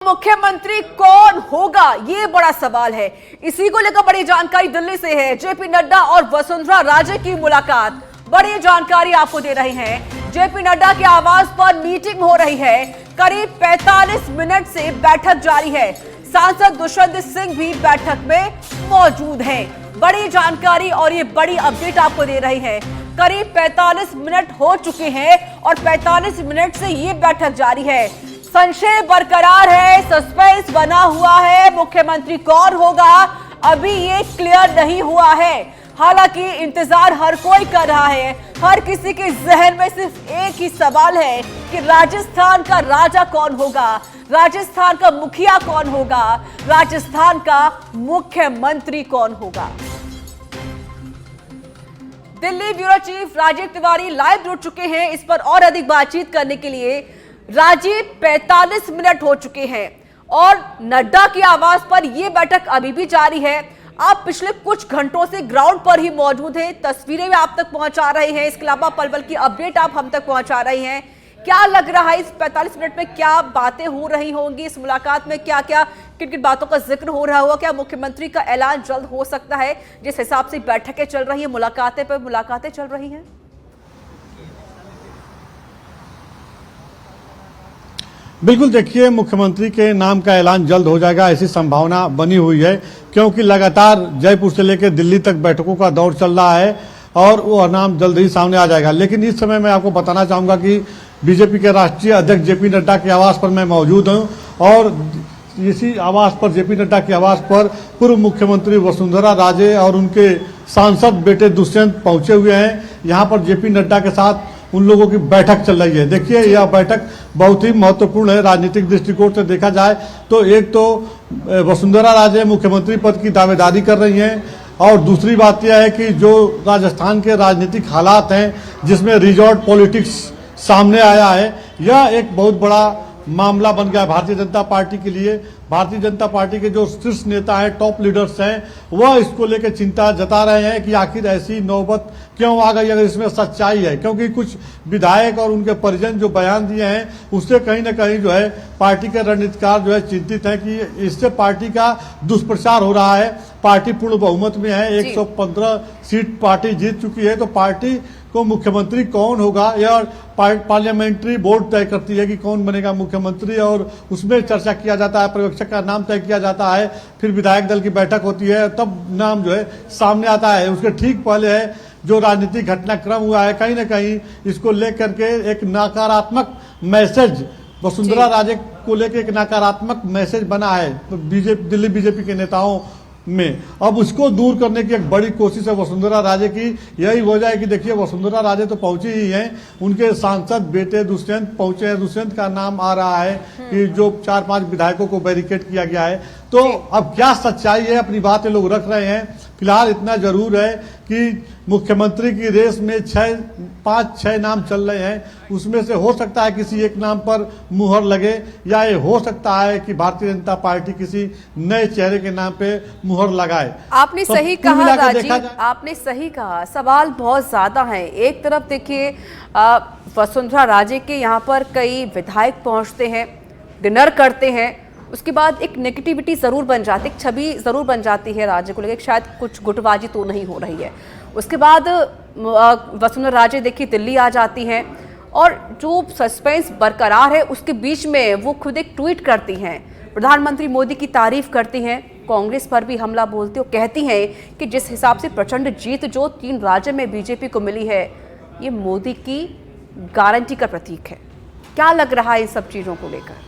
मुख्यमंत्री कौन होगा, ये बड़ा सवाल है। इसी को लेकर बड़ी जानकारी दिल्ली से है। जेपी नड्डा और वसुंधरा राजे की मुलाकात, बड़ी जानकारी आपको दे रहे हैं। जेपी नड्डा के आवास पर मीटिंग हो रही है। करीब 45 मिनट से बैठक जारी है। सांसद दुष्यंत सिंह भी बैठक में मौजूद हैं। बड़ी जानकारी और ये बड़ी अपडेट आपको दे रही है। करीब 45 मिनट हो चुके हैं और 45 मिनट से ये बैठक जारी है। संशय बरकरार है, सस्पेंस बना हुआ है। मुख्यमंत्री कौन होगा अभी ये क्लियर नहीं हुआ है। हालांकि इंतजार हर कोई कर रहा है। हर किसी के जहन में सिर्फ एक ही सवाल है कि राजस्थान का राजा कौन होगा, राजस्थान का मुखिया कौन होगा, राजस्थान का मुख्यमंत्री कौन होगा। Delhi bureau chief Rajiv Tiwari live जुड़ चुके हैं इस पर और अधिक बातचीत करने के लिए। राजीव, 45 मिनट हो चुके हैं और नड्डा के आवास पर यह बैठक अभी भी जारी है। आप पिछले कुछ घंटों से ग्राउंड पर ही मौजूद हैं, तस्वीरें भी आप तक पहुंचा रहे हैं। इसके अलावा पल पल की अपडेट आप हम तक पहुंचा रहे हैं। क्या लग रहा है इस 45 मिनट में क्या बातें हो रही होंगी, इस मुलाकात में क्या क्या किन किन बातों का जिक्र हो रहा होगा? क्या मुख्यमंत्री का ऐलान जल्द हो सकता है? जिस हिसाब से बैठकें चल रही है, मुलाकातें पर मुलाकातें चल रही हैं। बिल्कुल, देखिए, मुख्यमंत्री के नाम का ऐलान जल्द हो जाएगा ऐसी संभावना बनी हुई है, क्योंकि लगातार जयपुर से लेकर दिल्ली तक बैठकों का दौर चल रहा है और वो नाम जल्द ही सामने आ जाएगा। लेकिन इस समय मैं आपको बताना चाहूंगा कि बीजेपी के राष्ट्रीय अध्यक्ष जेपी नड्डा के आवास पर मैं मौजूद हूं और इसी आवास पर, जेपी नड्डा के आवास पर पूर्व मुख्यमंत्री वसुंधरा राजे और उनके सांसद बेटे दुष्यंत पहुंचे हुए हैं। यहाँ पर जेपी नड्डा के साथ उन लोगों की बैठक चल रही है। देखिए, यह बैठक बहुत ही महत्वपूर्ण है राजनीतिक दृष्टिकोण से देखा जाए तो। एक तो वसुंधरा राजे मुख्यमंत्री पद की दावेदारी कर रही हैं और दूसरी बात यह है कि जो राजस्थान के राजनीतिक हालात हैं जिसमें रिजॉर्ट पॉलिटिक्स सामने आया है, यह एक बहुत बड़ा मामला बन गया भारतीय जनता पार्टी के लिए। भारतीय जनता पार्टी के जो शीर्ष नेता हैं, टॉप लीडर्स हैं, वह इसको लेकर चिंता जता रहे हैं कि आखिर ऐसी नौबत क्यों आ गई, अगर इसमें सच्चाई है। क्योंकि कुछ विधायक और उनके परिजन जो बयान दिए हैं उससे कहीं ना कहीं जो है पार्टी के रणनीतिकार जो है चिंतित है कि इससे पार्टी का दुष्प्रचार हो रहा है। पार्टी पूर्ण बहुमत में है, 115 सीट पार्टी जीत चुकी है, तो पार्टी को मुख्यमंत्री कौन होगा यह पार्लियामेंट्री बोर्ड तय करती है कि कौन बनेगा मुख्यमंत्री, और उसमें चर्चा किया जाता है, पर्यवेक्षक का नाम तय किया जाता है, फिर विधायक दल की बैठक होती है, तब नाम जो है सामने आता है। उसके ठीक पहले है जो राजनीतिक घटनाक्रम हुआ है, कहीं ना कहीं इसको लेकर के एक नकारात्मक मैसेज वसुंधरा राजे को लेकर एक नकारात्मक मैसेज बना है दिल्ली बीजेपी के नेताओं में। अब उसको दूर करने की एक बड़ी कोशिश है वसुंधरा राजे की। यही वजह है कि देखिए, वसुंधरा राजे तो पहुंची ही हैं, उनके सांसद बेटे दुष्यंत पहुंचे हैं। दुष्यंत का नाम आ रहा है कि जो 4-5 विधायकों को बैरिकेड किया गया है। तो अब क्या सच्चाई है, अपनी बातें लोग रख रहे हैं। फिलहाल इतना जरूर है कि मुख्यमंत्री की रेस में 5-6 नाम चल रहे हैं, उसमें से हो सकता है किसी एक नाम पर मुहर लगे, या ये हो सकता है कि भारतीय जनता पार्टी किसी नए चेहरे के नाम पे मुहर लगाए। आपने सही कहा राजीव, आपने सही कहा। सवाल बहुत ज्यादा है। एक तरफ देखिए, वसुंधरा राजे के यहाँ पर कई विधायक पहुंचते हैं, डिनर करते हैं, उसके बाद एक नेगेटिविटी जरूर बन जाती, एक छवि जरूर बन जाती है राज्य को लेकर, शायद कुछ गुटबाजी तो नहीं हो रही है। उसके बाद वसुंधरा राजे देखिए दिल्ली आ जाती हैं और जो सस्पेंस बरकरार है उसके बीच में वो खुद एक ट्वीट करती हैं, प्रधानमंत्री मोदी की तारीफ करती हैं, कांग्रेस पर भी हमला बोलती और कहती हैं कि जिस हिसाब से प्रचंड जीत जो 3 राज्य में बीजेपी को मिली है, ये मोदी की गारंटी का प्रतीक है। क्या लग रहा है इन सब चीजों को लेकर?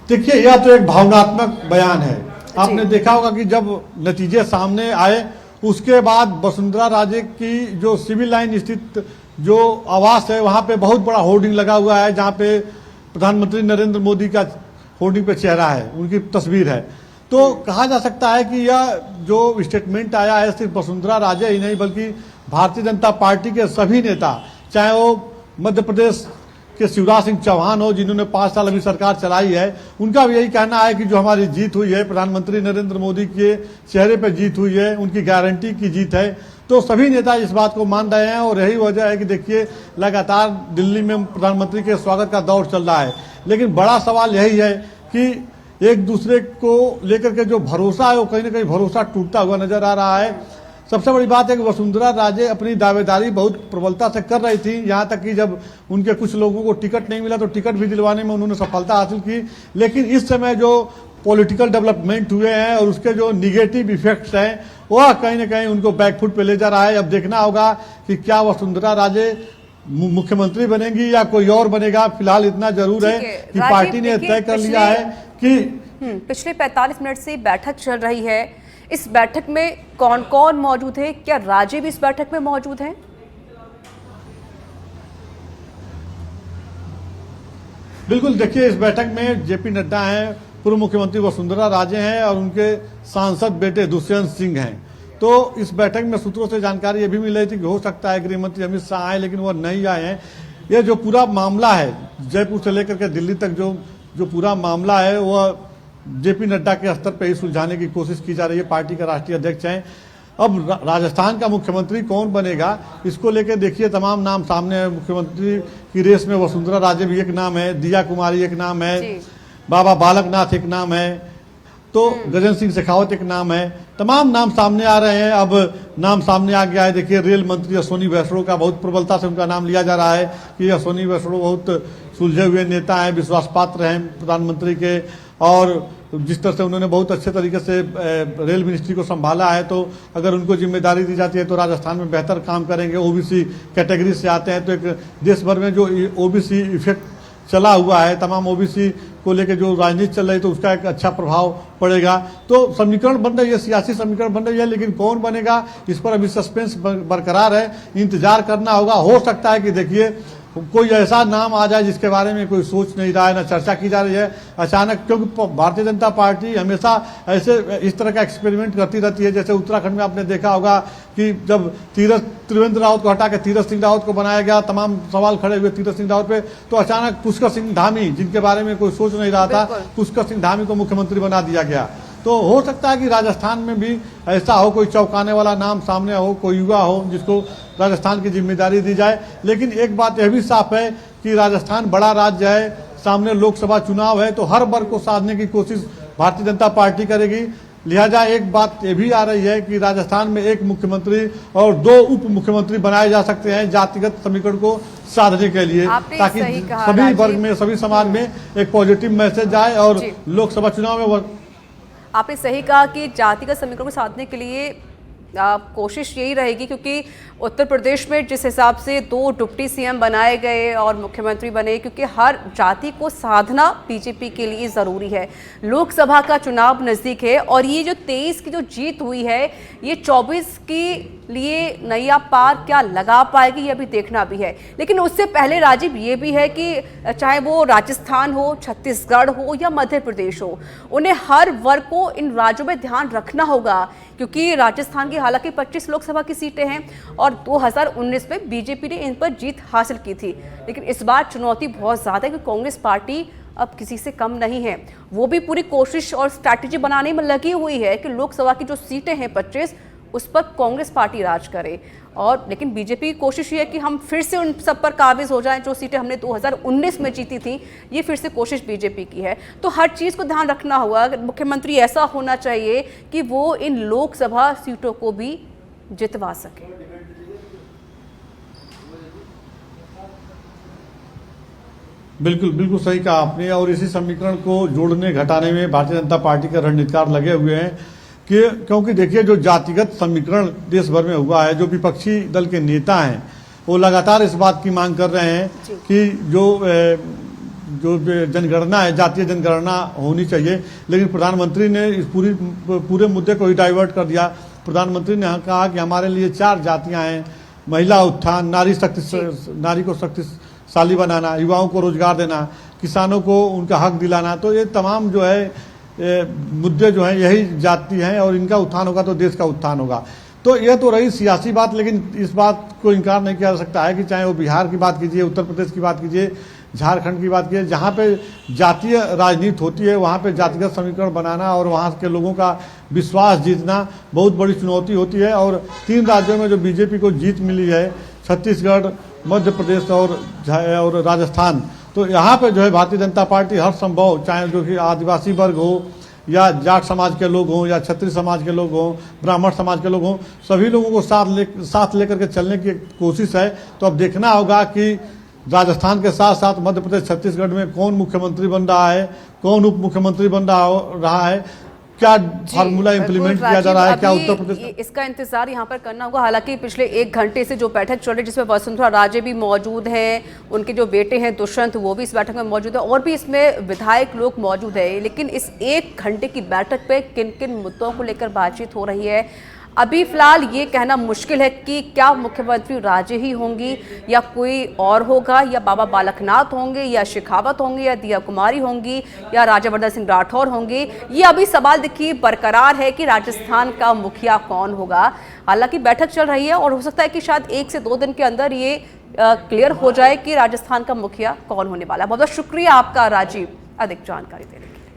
देखिए, यह तो एक भावनात्मक बयान है। आपने देखा होगा कि जब नतीजे सामने आए उसके बाद वसुंधरा राजे की जो सिविल लाइन स्थित जो आवास है वहां पे बहुत बड़ा होर्डिंग लगा हुआ है, जहां पे प्रधानमंत्री नरेंद्र मोदी का होर्डिंग पे चेहरा है, उनकी तस्वीर है। तो कहा जा सकता है कि यह जो स्टेटमेंट आया है सिर्फ वसुंधरा राजे ही नहीं बल्कि भारतीय जनता पार्टी के सभी नेता, चाहे वो मध्य प्रदेश कि शिवराज सिंह चौहान हो जिन्होंने 5 साल अभी सरकार चलाई है, उनका भी यही कहना है कि जो हमारी जीत हुई है प्रधानमंत्री नरेंद्र मोदी के चेहरे पर जीत हुई है, उनकी गारंटी की जीत है। तो सभी नेता इस बात को मान रहे हैं और यही वजह है कि देखिए लगातार दिल्ली में प्रधानमंत्री के स्वागत का दौर चल रहा है। लेकिन बड़ा सवाल यही है कि एक दूसरे को लेकर के जो भरोसा है वो कहीं ना कहीं भरोसा टूटता हुआ नजर आ रहा है। सबसे बड़ी बात है कि वसुंधरा राजे अपनी दावेदारी बहुत प्रबलता से कर रही थी, यहाँ तक कि जब उनके कुछ लोगों को टिकट नहीं मिला तो टिकट भी दिलवाने में उन्होंने सफलता हासिल की। लेकिन इस समय जो पॉलिटिकल डेवलपमेंट हुए हैं और उसके जो निगेटिव इफेक्ट्स हैं वह कहीं ना कहीं उनको बैकफुट पे ले जा रहा है। अब देखना होगा कि क्या वसुंधरा राजे मुख्यमंत्री बनेंगी या कोई और बनेगा। फिलहाल इतना जरूर है कि पार्टी ने तय कर लिया है कि पिछले 45 मिनट से बैठक चल रही है। इस बैठक में कौन कौन मौजूद है? क्या राजे भी इस बैठक में मौजूद हैं? बिल्कुल, देखिए इस बैठक में जेपी नड्डा हैं, पूर्व मुख्यमंत्री वसुंधरा राजे हैं और उनके सांसद बेटे दुष्यंत सिंह हैं। तो इस बैठक में सूत्रों से जानकारी ये भी मिल रही थी कि हो सकता है गृह मंत्री अमित शाह आए, लेकिन वो नहीं आए हैं। ये जो पूरा मामला है जयपुर से लेकर के दिल्ली तक जो पूरा मामला है वह जेपी नड्डा के स्तर पर ही सुलझाने की कोशिश की जा रही है। पार्टी का राष्ट्रीय अध्यक्ष हैं। अब राजस्थान का मुख्यमंत्री कौन बनेगा इसको लेकर देखिए तमाम नाम सामने है। मुख्यमंत्री की रेस में वसुंधरा राजे भी एक नाम है, दिया कुमारी एक नाम है, बाबा बालकनाथ एक नाम है, तो गजेंद्र सिंह शेखावत एक नाम है। तमाम नाम सामने आ रहे हैं। अब नाम सामने आ गया है, देखिए रेल मंत्री अश्विनी वैष्णव का बहुत प्रबलता से उनका नाम लिया जा रहा है कि अश्विनी वैष्णव बहुत सुलझे हुए नेता हैं, विश्वास पात्र हैं प्रधानमंत्री के, और जिस तरह से उन्होंने बहुत अच्छे तरीके से रेल मिनिस्ट्री को संभाला है, तो अगर उनको जिम्मेदारी दी जाती है तो राजस्थान में बेहतर काम करेंगे। ओबीसी कैटेगरी से आते हैं, तो एक देश भर में जो ओबीसी इफेक्ट चला हुआ है, तमाम ओबीसी को लेकर जो राजनीति चल रही है तो उसका एक अच्छा प्रभाव पड़ेगा। तो समीकरण बन रही है, सियासी समीकरण बन रही है, लेकिन कौन बनेगा इस पर अभी सस्पेंस बरकरार है, इंतजार करना होगा। हो सकता है कि देखिए कोई ऐसा नाम आ जाए जिसके बारे में कोई सोच नहीं रहा है, ना चर्चा की जा रही है, अचानक, क्योंकि भारतीय जनता पार्टी हमेशा ऐसे इस तरह का एक्सपेरिमेंट करती रहती है। जैसे उत्तराखंड में आपने देखा होगा कि जब त्रिवेंद्र रावत को हटा के तीरथ सिंह रावत को बनाया गया, तमाम सवाल खड़े हुए तीरथ सिंह रावत पे, तो अचानक पुष्कर सिंह धामी, जिनके बारे में कोई सोच नहीं रहा था, पुष्कर सिंह धामी को मुख्यमंत्री बना दिया गया। तो हो सकता है कि राजस्थान में भी ऐसा हो, कोई चौंकाने वाला नाम सामने हो, कोई युवा हो जिसको राजस्थान की जिम्मेदारी दी जाए। लेकिन एक बात यह भी साफ है कि राजस्थान बड़ा राज्य है, सामने लोकसभा चुनाव है, तो हर वर्ग को साधने की कोशिश भारतीय जनता पार्टी करेगी। लिहाजा एक बात ये भी आ रही है कि राजस्थान में एक मुख्यमंत्री और 2 उप मुख्यमंत्री बनाए जा सकते हैं जातिगत समीकरण को साधने के लिए, ताकि सभी वर्ग में, सभी समाज में एक पॉजिटिव मैसेज आए और लोकसभा चुनाव में। आपने सही कहा कि जातिगत समीकरण को साधने के लिए कोशिश यही रहेगी, क्योंकि उत्तर प्रदेश में जिस हिसाब से 2 डिप्टी सीएम बनाए गए और मुख्यमंत्री बने, क्योंकि हर जाति को साधना बीजेपी के लिए ज़रूरी है। लोकसभा का चुनाव नज़दीक है और ये जो 23 की जो जीत हुई है, ये 24 के लिए नैया पार क्या लगा पाएगी ये अभी देखना भी है। लेकिन उससे पहले राजीव ये भी है कि चाहे वो राजस्थान हो, छत्तीसगढ़ हो या मध्य प्रदेश हो, उन्हें हर वर्ग को इन राज्यों में ध्यान रखना होगा, क्योंकि राजस्थान की हालांकि 25 लोकसभा की सीटें हैं और 2019 में बीजेपी ने इन पर जीत हासिल की थी। लेकिन इस बार चुनौती बहुत ज़्यादा है कि कांग्रेस पार्टी अब किसी से कम नहीं है। वो भी पूरी कोशिश और स्ट्रैटेजी बनाने में लगी हुई है कि लोकसभा की जो सीटें हैं 25, उस पर कांग्रेस पार्टी राज करे। और लेकिन बीजेपी की कोशिश ये है कि हम फिर से उन सब पर काबिज हो जाएं जो सीटें हमने 2019 में जीती थी। ये फिर से कोशिश बीजेपी की है। तो हर चीज़ को ध्यान रखना होगा। मुख्यमंत्री ऐसा होना चाहिए कि वो इन लोकसभा सीटों को भी जितवा सके। बिल्कुल बिल्कुल सही कहा आपने। और इसी समीकरण को जोड़ने घटाने में भारतीय जनता पार्टी के रणनीतिकार लगे हुए हैं कि क्योंकि देखिए जो जातिगत समीकरण देश भर में हुआ है, जो विपक्षी दल के नेता हैं वो लगातार इस बात की मांग कर रहे हैं कि जो जनगणना है, जातीय जनगणना होनी चाहिए। लेकिन प्रधानमंत्री ने इस पूरे मुद्दे को ही डाइवर्ट कर दिया। प्रधानमंत्री ने कहा कि हमारे लिए 4 जातियां हैं, महिला उत्थान, नारी को शक्तिशाली बनाना, युवाओं को रोजगार देना, किसानों को उनका हक दिलाना। तो ये तमाम जो है मुद्दे जो हैं यही जाति हैं और इनका उत्थान होगा तो देश का उत्थान होगा। तो यह तो रही सियासी बात, लेकिन इस बात को इनकार नहीं किया जा सकता है कि चाहे वो बिहार की बात कीजिए, उत्तर प्रदेश की बात कीजिए, झारखंड की बात कीजिए, जहाँ पे जातीय राजनीति होती है वहाँ पे जातिगत समीकरण बनाना और वहाँ के लोगों का विश्वास जीतना बहुत बड़ी चुनौती होती है। और 3 राज्यों में जो बीजेपी को जीत मिली है, छत्तीसगढ़, मध्य प्रदेश और राजस्थान, तो यहाँ पे जो है भारतीय जनता पार्टी हर संभव, चाहे जो कि आदिवासी वर्ग हो या जाट समाज के लोग हों या क्षत्रिय समाज के लोग हों, ब्राह्मण समाज के लोग हों, सभी लोगों को साथ लेकर के चलने की कोशिश है। तो अब देखना होगा कि राजस्थान के साथ साथ मध्य प्रदेश, छत्तीसगढ़ में कौन मुख्यमंत्री बन रहा है, कौन उप मुख्यमंत्री बन रहा है, क्या फार्मूला इंप्लीमेंट किया जा रहा है, क्या उत्तर प्रदेश, इसका इंतजार यहाँ पर करना होगा। हालांकि पिछले 1 घंटे से जो बैठक चल रही है जिसमें वसुंधरा राजे भी मौजूद हैं, उनके जो बेटे हैं दुष्यंत वो भी इस बैठक में मौजूद है और भी इसमें विधायक लोग मौजूद है। लेकिन इस 1 घंटे की बैठक पे किन किन मुद्दों को लेकर बातचीत हो रही है, अभी फिलहाल ये कहना मुश्किल है कि क्या मुख्यमंत्री राजे ही होंगी या कोई और होगा, या बाबा बालकनाथ होंगे या शेखावत होंगे या दिया कुमारी होंगी या राज्यवर्धन सिंह राठौर होंगे। ये अभी सवाल देखिए बरकरार है कि राजस्थान का मुखिया कौन होगा। हालांकि बैठक चल रही है और हो सकता है कि शायद 1 से 2 दिन के अंदर ये क्लियर हो जाए कि राजस्थान का मुखिया कौन होने वाला है। बहुत बहुत शुक्रिया आपका राजीव, अधिक जानकारी देने के लिए।